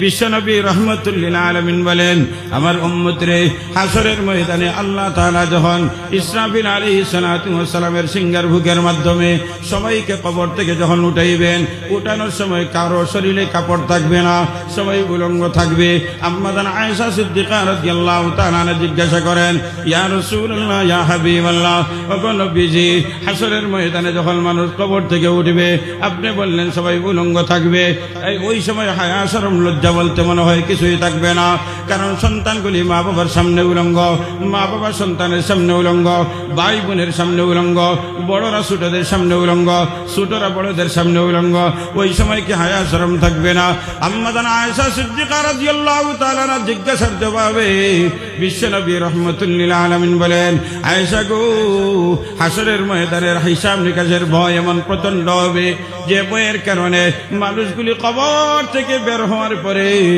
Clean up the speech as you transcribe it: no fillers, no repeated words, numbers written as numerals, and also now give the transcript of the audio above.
বিশ্বনবী রহমতুল্লিল আলামিন বলেন, আমার উম্মতরে হাসরের ময়দানে আল্লাহ তাআলা যখন ইসরাফিল আলাইহিস সালাতু ওয়াস সালামের সিংহার ভুকের মাধ্যমে সবাইকে কবর থেকে যখন উঠাইবেন, উঠানোর সময় কারো শরীরে কাপড় থাকবে না, সবাই উলঙ্গ থাকবে। আম্মা জান আয়েশা সিদ্দিকা রাদিয়াল্লাহু তাআলা জিজ্ঞাসা করেন, ইয়া রাসূলুল্লাহ, ইয়া হাবিবাল্লাহ, ওগো নবীজি, হাসরের ময়দানে যখন মানুষ কবর থেকে উঠবে, আপনি বললেন সবাই উলঙ্গ থাকবে, ওই সময় হায়া শরম লজ্জা বলতে মনে হয় কিছুই থাকবে না। কারণ সন্তানগুলি মা বাবার সামনে উলঙ্গ, মা বাবা সন্তানের সামনে উলঙ্গ, ভাই বোনের সামনে উলঙ্গ, বড়রা ছোটদের সামনে উলঙ্গ, ছোটরা বড়দের সামনে উলঙ্গ। ওই সময় কি হায়া শরম থাকবে না? আম্মা জান আয়েশা সিদ্দিকা রাদিয়াল্লাহু তাআলা জিজ্ঞাসার জবাবে বিশ্বনবী রহমাতুল্লিল আলামিন বলেন, আয়েশা গো, হাসরের ময়দানের হিসাব নিকাশের ভয় এমন প্রচন্ড হবে যে ভয়ের কারণে মানুষগুলি কবর থেকে বের হওয়ার পরে